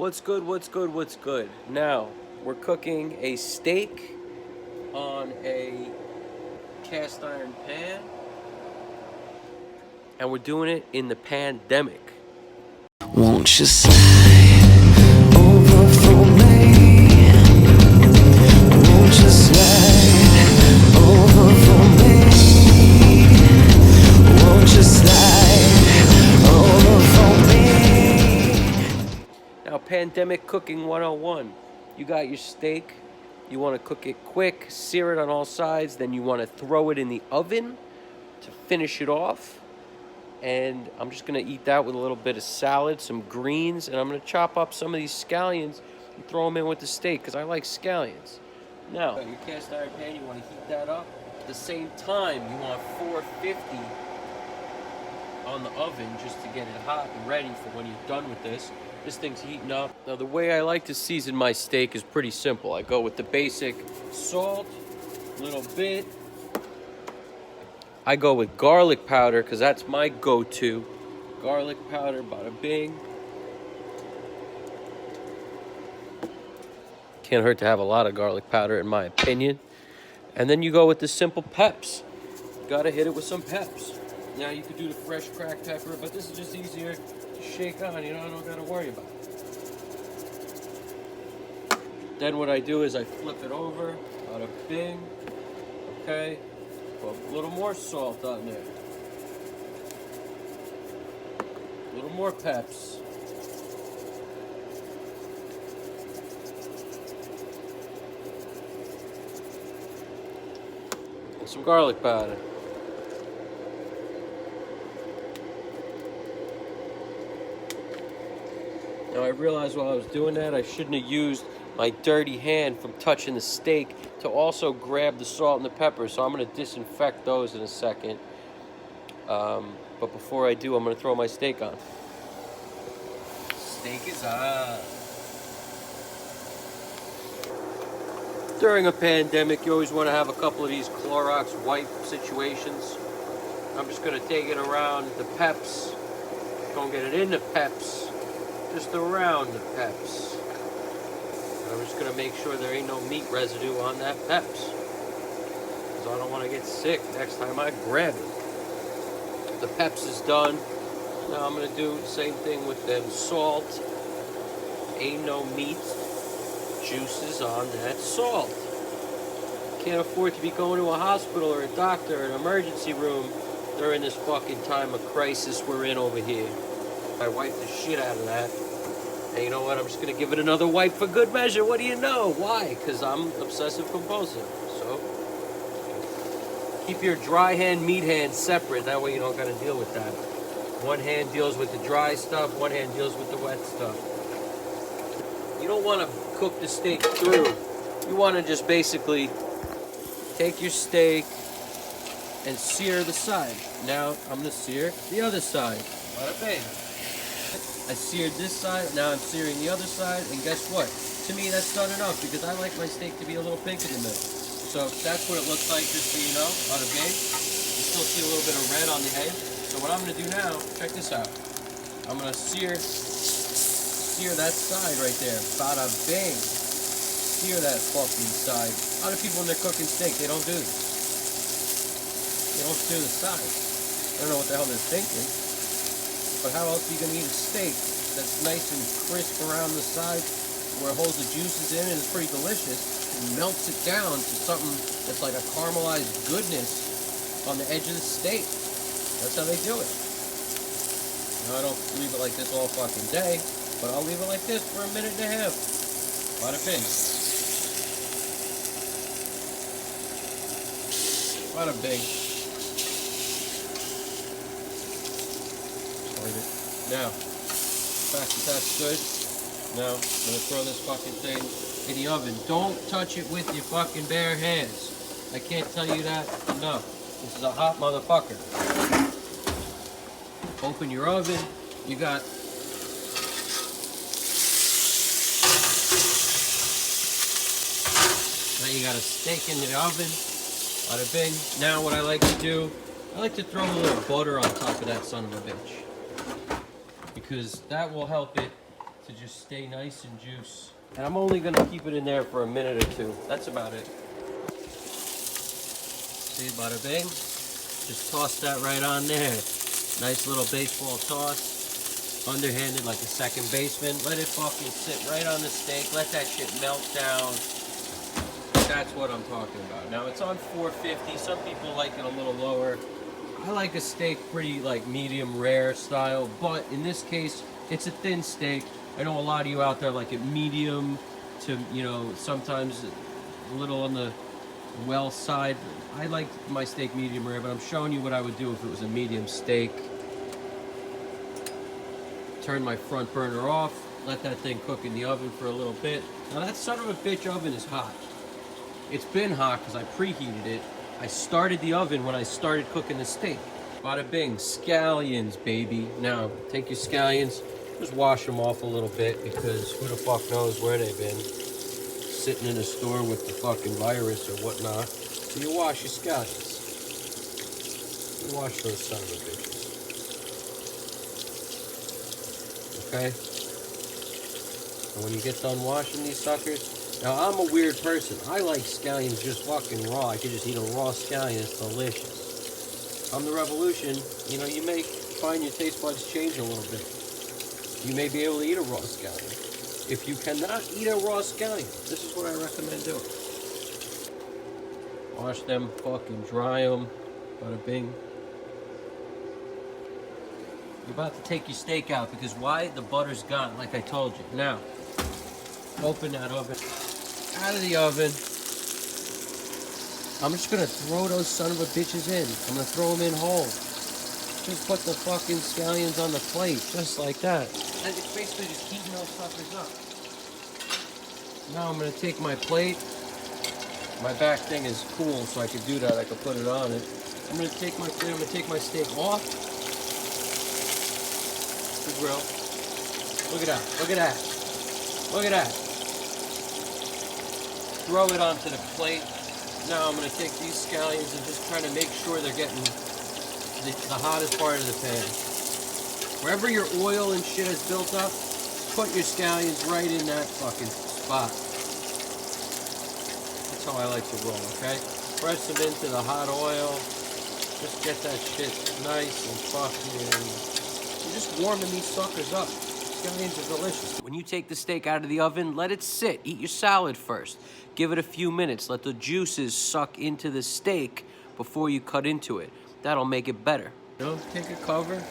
What's good, what's good, what's good? Now, we're cooking a steak on a cast iron pan, and we're doing it in the pandemic. Won't you slide over for me? Won't you slide over for me? Won't you slide over for me? Now, pandemic cooking 101. You got your steak, you want to cook it quick, sear it on all sides, then you want to throw it in the oven to finish it off. And I'm just going to eat that with a little bit of salad, some greens, and I'm going to chop up some of these scallions and throw them in with the steak because I like scallions. Now, your cast iron pan, you want to heat that up. At the same time, you want 450 on the oven just to get it hot and ready for when you're done with this. This thing's heating up. Now, the way I like to season my steak is pretty simple. I go with the basic salt, a little bit. I go with garlic powder because that's my go-to. Garlic powder, bada bing. Can't hurt to have a lot of garlic powder in my opinion. And then you go with the simple peps. You gotta hit it with some peps. Now you could do the fresh cracked pepper, but this is just easier to shake on, I don't gotta worry about it. Then what I do is I flip it over, bada bing, okay. Put a little more salt on there. A little more peps. And some garlic powder. Now I realized while I was doing that I shouldn't have used my dirty hand from touching the steak to also grab the salt and the pepper, so I'm going to disinfect those in a second. But before I do, I'm going to throw my steak on. Steak is on. During a pandemic, you always want to have a couple of these Clorox wipe situations. I'm just going to take it around the peps. Don't get it in the peps, just around the peps. I'm just going to make sure there ain't no meat residue on that peps, because I don't want to get sick next time I grab it. The peps is done. Now I'm going to do the same thing with them salt. Ain't no meat juices on that salt. Can't afford to be going to a hospital or a doctor or an emergency room during this fucking time of crisis we're in over here. I wiped the shit out of that. And you know what? I'm just going to give it another wipe for good measure. What do you know? Why? Because I'm obsessive compulsive. So keep your dry hand, meat hand separate. That way you don't got to deal with that. One hand deals with the dry stuff. One hand deals with the wet stuff. You don't want to cook the steak through. You want to just basically take your steak and sear the side. Now I'm going to sear the other side. Bada bing. I seared this side, now I'm searing the other side, and guess what? To me, that's done enough, because I like my steak to be a little pink in the middle. So that's what it looks like, just so you know, bada bing. You still see a little bit of red on the edge. So what I'm going to do now, check this out. I'm going to sear that side right there. Bada bing. Sear that fucking side. A lot of people when they're cooking steak, they don't do this. They don't sear the side. I don't know what the hell they're thinking. But how else are you going to eat a steak that's nice and crisp around the side where it holds the juices in and it's pretty delicious and melts it down to something that's like a caramelized goodness on the edge of the steak? That's how they do it. Now, I don't leave it like this all fucking day, but I'll leave it like this for a minute and a half. Bada bing. Bada bing. Now, the fact that that's good, now I'm going to throw this fucking thing in the oven. Don't touch it with your fucking bare hands. I can't tell you that enough. This is a hot motherfucker. Open your oven. You got now you got a steak in the oven. Bada bing. Now what I like to do, I like to throw a little butter on top of that son of a bitch, because that will help it to just stay nice and juice. And I'm only gonna keep it in there for a minute or two. That's about it. See, bada bing. Just toss that right on there. Nice little baseball toss. Underhanded like a second baseman. Let it fucking sit right on the steak. Let that shit melt down. That's what I'm talking about. Now it's on 450. Some people like it a little lower. I like a steak pretty like medium rare style, but in this case, it's a thin steak. I know a lot of you out there like it medium to, you know, sometimes a little on the well side. I like my steak medium rare, but I'm showing you what I would do if it was a medium steak. Turn my front burner off, let that thing cook in the oven for a little bit. Now that son of a bitch oven is hot. It's been hot because I preheated it. I started the oven when I started cooking the steak. Bada bing, scallions, baby. Now, take your scallions, just wash them off a little bit because who the fuck knows where they've been. Sitting in a store with the fucking virus or whatnot. So you wash your scallions. You wash those son of a bitches. Okay? And when you get done washing these suckers, now I'm a weird person. I like scallions just fucking raw. I could just eat a raw scallion, it's delicious. Come the revolution, you know, you may find your taste buds change a little bit. You may be able to eat a raw scallion. If you cannot eat a raw scallion, this is what I recommend doing. Wash them, fucking dry them, bada bing. You're about to take your steak out because why? The butter's gone, like I told you. Now, open that oven. Out of the oven. I'm just gonna throw those son of a bitches in. I'm gonna throw them in whole. Just put the fucking scallions on the plate, just like that. And it's basically just heating those suckers up. Now I'm gonna take my plate. My back thing is cool, so I could do that. I could put it on it. I'm gonna take my plate. I'm gonna take my steak off the grill. Look at that. Look at that. Look at that. Throw it onto the plate. Now I'm going to take these scallions and just try to make sure they're getting the hottest part of the pan. Wherever your oil and shit is built up, put your scallions right in that fucking spot. That's how I like to roll, okay? Press them into the hot oil. Just get that shit nice and fucking... You're just warming these suckers up. Scallions are delicious. When you take the steak out of the oven, let it sit. Eat your salad first. Give it a few minutes. Let the juices suck into the steak before you cut into it. That'll make it better. You know, take a cover.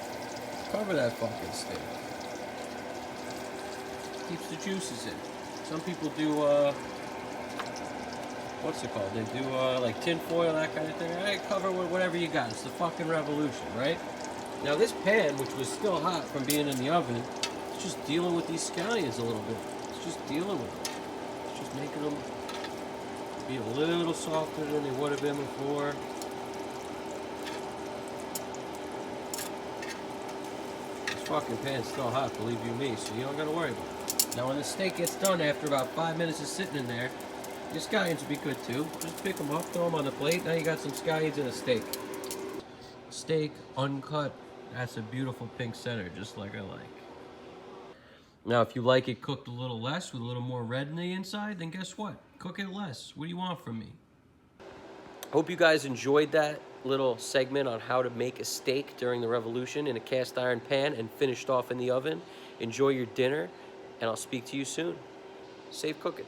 Cover that fucking steak. Keeps the juices in. Some people do, what's it called? They do, like tin foil, that kind of thing. All right, cover with whatever you got. It's the fucking revolution, right? Now this pan, which was still hot from being in the oven, it's just dealing with these scallions a little bit. It's just dealing with them. It's just making them be a little softer than they would have been before. This fucking pan's still hot, believe you me, so you don't gotta worry about it. Now when the steak gets done after about 5 minutes of sitting in there, your scallions will be good too. Just pick them up, throw them on the plate. Now you got some scallions and a steak. Steak, uncut. That's a beautiful pink center, just like I like. Now, if you like it cooked a little less, with a little more red in the inside, then guess what? Cook it less. What do you want from me? Hope you guys enjoyed that little segment on how to make a steak during the revolution in a cast iron pan and finished off in the oven. Enjoy your dinner, and I'll speak to you soon. Safe cooking.